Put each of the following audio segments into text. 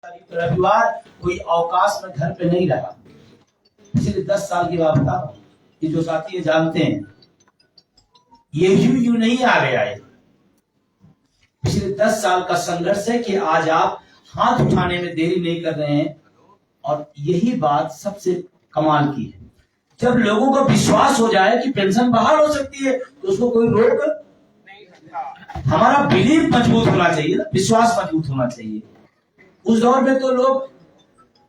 रविवार कोई अवकाश में घर पे नहीं रहा। पिछले 10 साल की बात बता रहा हूं, ये जो साथी ये जानते हैं, ये यूं नहीं आ गया है। पिछले 10 साल का संघर्ष है कि आज आप हाथ उठाने में देरी नहीं कर रहे हैं। और यही बात सबसे कमाल की है, जब लोगों को विश्वास हो जाए कि पेंशन बहाल हो सकती है तो उसको कोई रोक नहीं सकता। हमारा बिलीफ मजबूत होना चाहिए ना, विश्वास मजबूत होना चाहिए। उस दौर में तो लोग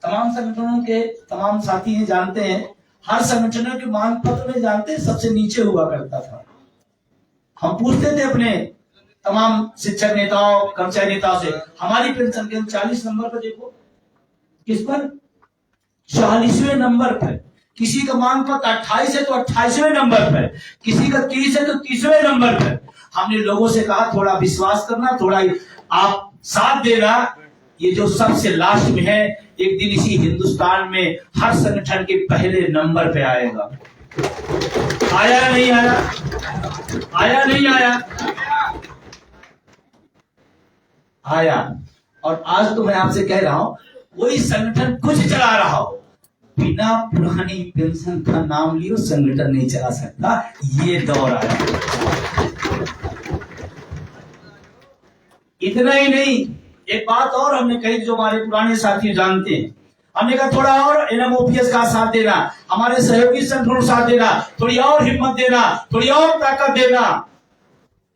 तमाम संगठनों के तमाम साथी ये जानते हैं, हर संगठनों के मांग पत्र में जानते हैं सबसे नीचे हुआ करता था। हम पूछते थे अपने तमाम शिक्षक नेताओं कर्मचारी नेताओं से, हमारी पेंशन के 40 नंबर पर देखो, किस पर 40वें नंबर पर। किसी का मांग पत्र 28 है तो 28वें नंबर पर, किसी का 30 है तो 30वें नंबर पर। हमने लोगों से कहा थोड़ा विश्वास करना, थोड़ा आप साथ देना। ये जो सबसे लास्ट में है, एक दिन इसी हिंदुस्तान में हर संगठन के पहले नंबर पे आएगा। आया नहीं आया? आया नहीं आया? आया। और आज तो मैं आपसे कह रहा हूं, वही संगठन कुछ चला रहा हो, बिना पुरानी पेंशन का नाम लियो संगठन नहीं चला सकता। ये दौर आया। इतना ही नहीं, एक बात और हमने कही जो हमारे पुराने साथी जानते हैं। हमने कहा थोड़ा और एनएमओपीएस का साथ देना, हमारे सहयोगी संगठनों साथ देना, थोड़ी और हिम्मत देना, थोड़ी और ताकत देना।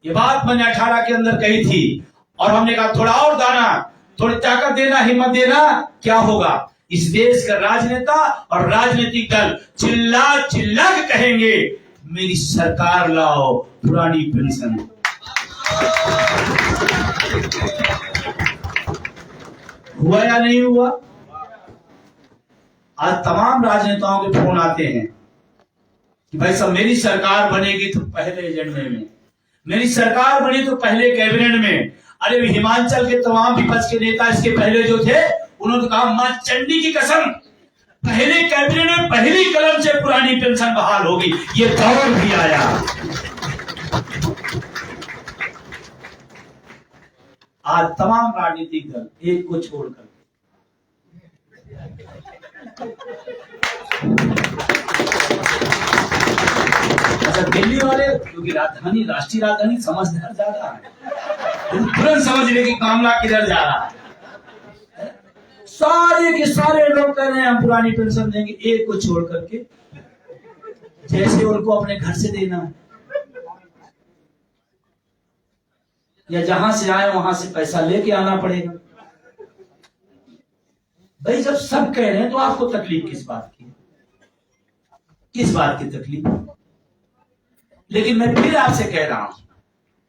ये बात मैंने 18 के अंदर कही थी। और हमने कहा थोड़ा और दाना, थोड़ी ताकत देना, हिम्मत देना। क्या होगा? इस देश का राजनेता और राजनीतिक दल चिल्ला चिल्ला के कहेंगे मेरी सरकार लाओ पुरानी पेंशन। हुआ या नहीं हुआ? आज तमाम राजनेताओं के फोन आते हैं कि भाई साहब मेरी सरकार बनेगी तो पहले एजेंडे में, मेरी सरकार बनी तो पहले कैबिनेट में। अरे हिमाचल के तमाम विपक्ष के नेता इसके पहले जो थे, उन्होंने कहा मां चंडी की कसम पहले कैबिनेट में पहली कलम से पुरानी पेंशन बहाल होगी। ये दौर भी आया। आज तमाम राजनीतिक दल एक को छोड़कर अच्छा दिल्ली वाले, क्योंकि राजधानी राष्ट्रीय राजधानी समझदार ज्यादा है, तुरंत समझ ले कि मामला किधर जा रहा है। सारे के सारे लोग कह रहे हैं हम पुरानी पेंशन देंगे, एक को छोड़ करके, जैसे उनको अपने घर से देना है या जहां से आए वहां से पैसा लेके आना पड़ेगा। भाई जब सब कह रहे हैं तो आपको तकलीफ किस बात की? किस बात की तकलीफ? लेकिन मैं फिर आपसे कह रहा हूं,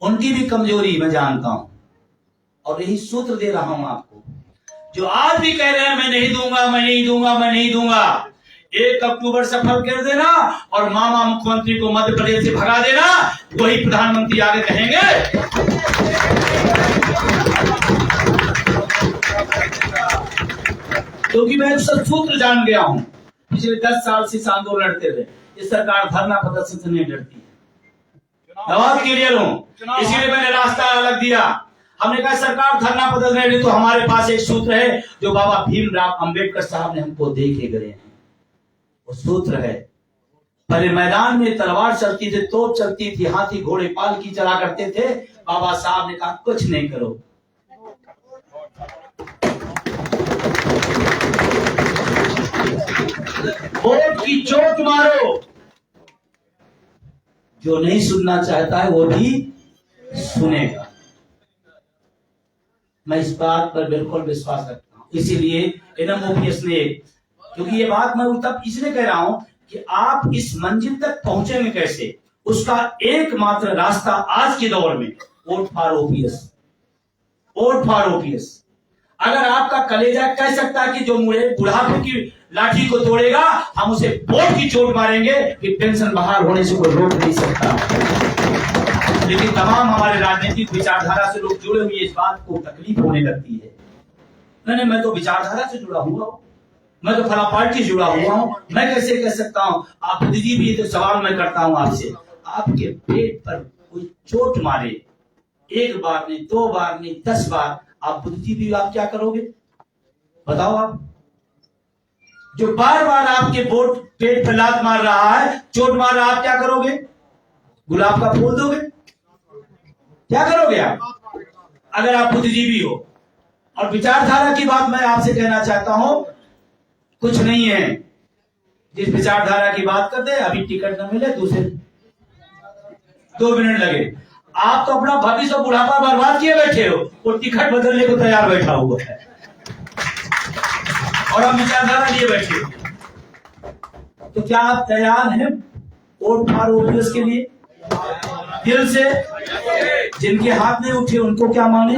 उनकी भी कमजोरी मैं जानता हूं और यही सूत्र दे रहा हूं आपको। जो आज भी कह रहे हैं मैं नहीं दूंगा, मैं नहीं दूंगा, मैं नहीं दूंगा, 1 अक्टूबर सफल कर देना और मामा मुख्यमंत्री को मध्य प्रदेश से भगा देना, वही प्रधानमंत्री आगे कहेंगे क्योंकि मैं सब सूत्र जान गया हूं। पिछले 10 साल से इस आंदोलन लड़ते हुए ये सरकार धरना प्रदर्शन से नहीं डरती है। जवाब क्लियर हूं, इसीलिए मैंने रास्ता अलग दिया। हमने कहा सरकार धरना प्रदर्शन नहीं, तो हमारे पास एक सूत्र है जो बाबा भीमराव अंबेडकर साहब ने हमको दे के गए हैं। वो सूत्र है, पहले मैदान में तलवार चलती थी, तोप चलती थी, हाथी घोड़े पालकी चला करते थे। बाबा साहब ने कहा कुछ नहीं करो, वोट की चोट मारो। जो नहीं सुनना चाहता है वो भी सुनेगा। मैं इस बात पर बिल्कुल विश्वास रखता हूं। इसीलिए एनएमओपीएस ने, क्योंकि ये बात मैं तब इसलिए कह रहा हूं कि आप इस मंजिल तक पहुंचेंगे कैसे, उसका एकमात्र रास्ता आज के दौर में vote for OPS. Vote for OPS. अगर आपका कलेजा कह सकता है कि जो बुढ़ापे की लाठी को तोड़ेगा हम उसे वोट की चोट मारेंगे कि पेंशन बहाल होने से कोई रोक नहीं सकता। लेकिन तमाम हमारे राजनीतिक विचारधारा से लोग जुड़े हुए इस बात को तकलीफ होने लगती है। नहीं, मैं तो विचारधारा से जुड़ा हुआ हूं, मैं तो फला पार्टी से जुड़ा हुआ हूं, मैं कैसे कह सकता हूं? आप दीदी भी तो सवाल मैं करता हूं आपसे, आपके पेट पर कोई चोट मारे, 1 बार नहीं, 2 बार नहीं, 10 बार, आप बुद्धिजीवी आप क्या करोगे? बताओ आप, जो बार बार आपके पेट पे लात मार रहा है, चोट मार रहा है, आप क्या करोगे? गुलाब का फूल दोगे? क्या करोगे आप अगर आप बुद्धिजीवी हो? और विचारधारा की बात मैं आपसे कहना चाहता हूं, कुछ नहीं है। जिस विचारधारा की बात करते हैं, अभी टिकट न मिले, दूसरे 2 मिनट लगे, आप तो अपना भविष्य बुढ़ापा बर्बाद किए बैठे हो, वो टिकट बदलने को तैयार बैठा हुआ है और हम विचारधारा लिए बैठे हो। तो क्या आप तैयार हैं वोट फॉर ओपीएस के लिए? दिल से? जिनके हाथ नहीं उठे उनको क्या माने?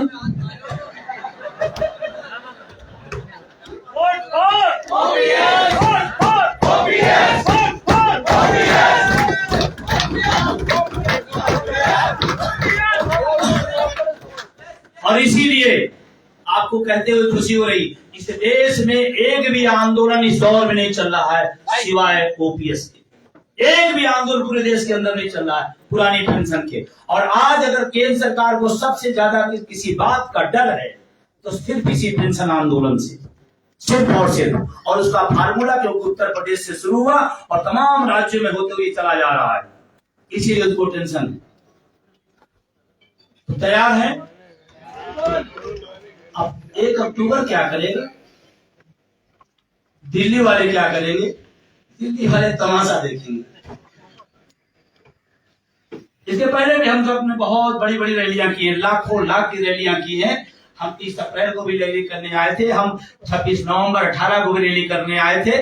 और इसीलिए आपको कहते हुए खुशी हो रही, इस देश में एक भी आंदोलन इस दौर में नहीं चल रहा है सिवाय ओपीएस के। एक भी आंदोलन पूरे देश के अंदर नहीं चल रहा है पुरानी पेंशन के। और आज अगर केंद्र सरकार को सबसे ज्यादा किसी बात का डर है तो सिर्फ इसी पेंशन आंदोलन से, सिर्फ और सिर्फ। और उसका फार्मूला क्योंकि उत्तर प्रदेश से शुरू हुआ और तमाम राज्यों में होते हुए चला जा रहा है, इसीलिए उसको टेंशन है। तो तैयार है? अब 1 अक्टूबर क्या करेगा? दिल्ली वाले क्या करेंगे? दिल्ली वाले तमाशा देखेंगे। इसके पहले भी हम सब ने बहुत बड़ी बड़ी रैलियां की हैं, लाखों लाख की रैलियां की हैं। हम 30 अप्रैल को भी रैली करने आए थे, हम 26 नवंबर 18 को भी रैली करने आए थे,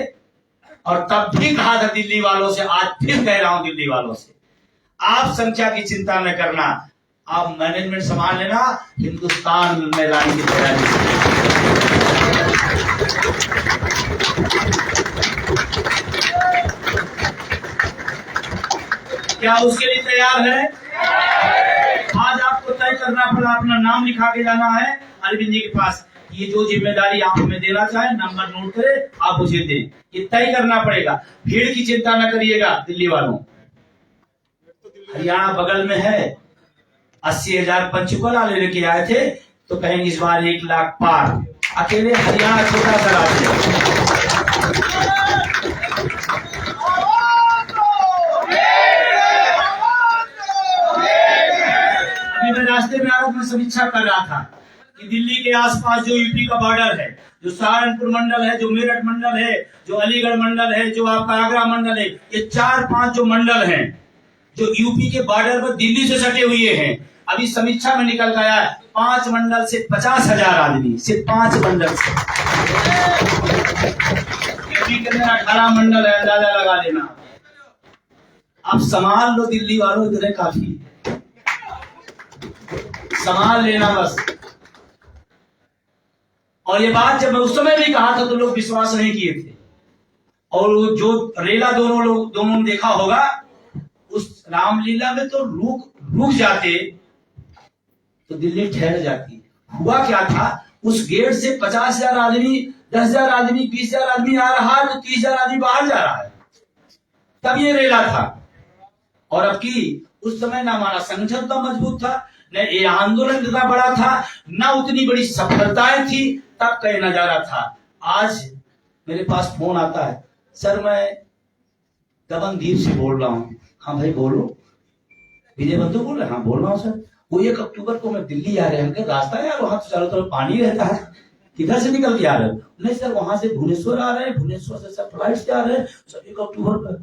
और तब भी कहा था दिल्ली वालों से, आज फिर कह रहा हूं दिल्ली वालों से, आप संख्या की चिंता न करना, आप मैनेजमेंट संभाल लेना, हिंदुस्तान में लाने की तैयारी। क्या उसके लिए तैयार है? आज आपको तय करना पड़ा, अपना नाम लिखा के जाना है अरविंद जी के पास। ये जो जिम्मेदारी आप हमें देना चाहे, नंबर नोट करें, आप उसे दें, ये तय करना पड़ेगा। भीड़ की चिंता न करिएगा दिल्ली वालों। हरियाणा बगल में है, 80,000 पंचकुला लेके आए थे, तो कहेंगे इस बार 1 लाख पार। अकेले हरियाणा छोटा सा राज्य है। अभी मैं रास्ते में आया, मैं समीक्षा कर रहा था कि दिल्ली के आसपास जो यूपी का बॉर्डर है, जो सहारनपुर मंडल है, जो मेरठ मंडल है, जो अलीगढ़ मंडल है, जो आपका आगरा मंडल है, ये 4-5 जो मंडल हैं जो यूपी के बॉर्डर पर दिल्ली से सटे हुए हैं, अभी समीक्षा में निकल गया है 5 मंडल से 50,000 आदमी, सिर्फ 5 मंडल से। यूपी के अंदर 18 मंडल है, अंदाजा लगा लेना। आप संभाल लो दिल्ली वालों, इतने काफी, संभाल लेना बस। और ये बात जब मैं उस समय भी कहा था तो लोग विश्वास नहीं किए थे, और जो रेला दोनों ने देखा होगा, उस रामलीला में तो रुक जाते तो दिल्ली ठहर जाती। हुआ क्या था, उस गेट से 50,000 आदमी, 10,000 आदमी, 20,000 आदमी आ रहा है, तो 30,000 आदमी बाहर जा रहा है, तब ये रेला था। और अब की उस समय ना हमारा संगठन उतना मजबूत था, न ये आंदोलन इतना बड़ा था, न उतनी बड़ी सफलताएं थी, तब का नजारा था। आज मेरे पास फोन आता है, सर मैं दमनदीप से बोल रहा हूँ। हाँ भाई बोलो। विजय बंधु बोल रहे? हाँ बोल रहा हूँ सर। वो 1 अक्टूबर को मैं दिल्ली आ रहे हैं, रास्ता है यार, वहां तो चारों तरफ पानी रहता है, किधर से निकल के आ रहे हो? नहीं सर, वहां से भुवनेश्वर आ रहे हैं, भुवनेश्वर से सब फ्लाइट से आ रहे हैं सर। 1 अक्टूबर को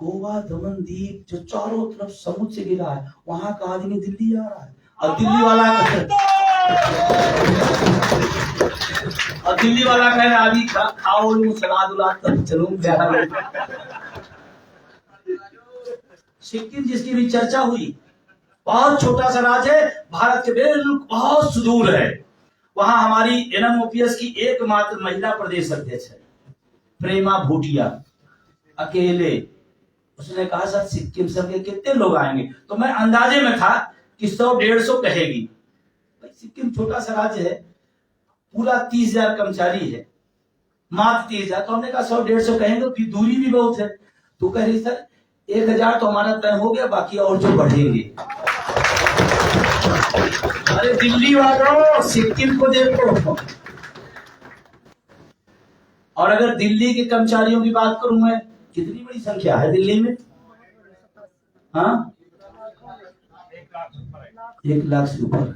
गोवा दमनदीप जो चारों तरफ समुद्र से गिरा है, वहां का आदमी दिल्ली आ रहा है। और दिल्ली वाला कह रहा है अभी खाओ सलाद उलाद तब चलूं। सिक्किम जिसकी भी चर्चा हुई, बहुत छोटा सा राज्य है, भारत के बिल्कुल बहुत सुदूर है। वहां हमारी एनएमओपीएस की एकमात्र महिला प्रदेश अध्यक्ष है, प्रेमा भूटिया, अकेले। उसने कहा सर सिक्किम सर के कितने लोग आएंगे? तो मैं अंदाजे में था कि 100-150 कहेगी। भाई सिक्किम छोटा सा राज्य है, पूरा 30,000 कर्मचारी है, मात्र 30,000। तो हमने कहा 100-150 कहेंगे, फिर दूरी भी बहुत है। तो कह रही सर 1,000 तो हमारा तय हो गया, बाकी और जो बढ़ेंगे। अरे दिल्ली वालों, सिक्किम को देखो, और अगर दिल्ली के कर्मचारियों की बात करूं मैं, कितनी बड़ी संख्या है दिल्ली में? हाँ, 1 लाख से ऊपर।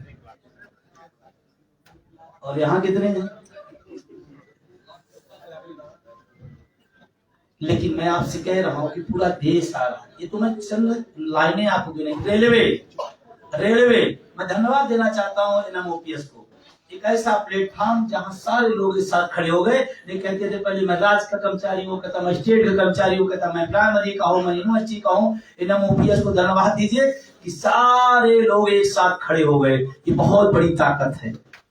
और यहाँ कितने हैं? लेकिन मैं आपसे कह रहा हूं कि पूरा देश आ रहा है। ये तो मैं चंद लाइनें आपको गिनाई। रेलवे मैं धन्यवाद देना चाहता हूं NMOPS को। एक ऐसा प्लेटफॉर्म जहां सारे लोग एक साथ खड़े हो गए। ये कहते थे पहले मैं राज्य का कर्मचारी हूँ, कहता मैं स्टेट का कर्मचारी हूँ, कहता मैं प्राइमरी का हूँ, मैं यूनिवर्सिटी का हूँ। NMOPS को धन्यवाद दीजिए कि सारे लोग एक साथ खड़े हो गए। ये बहुत बड़ी ताकत है।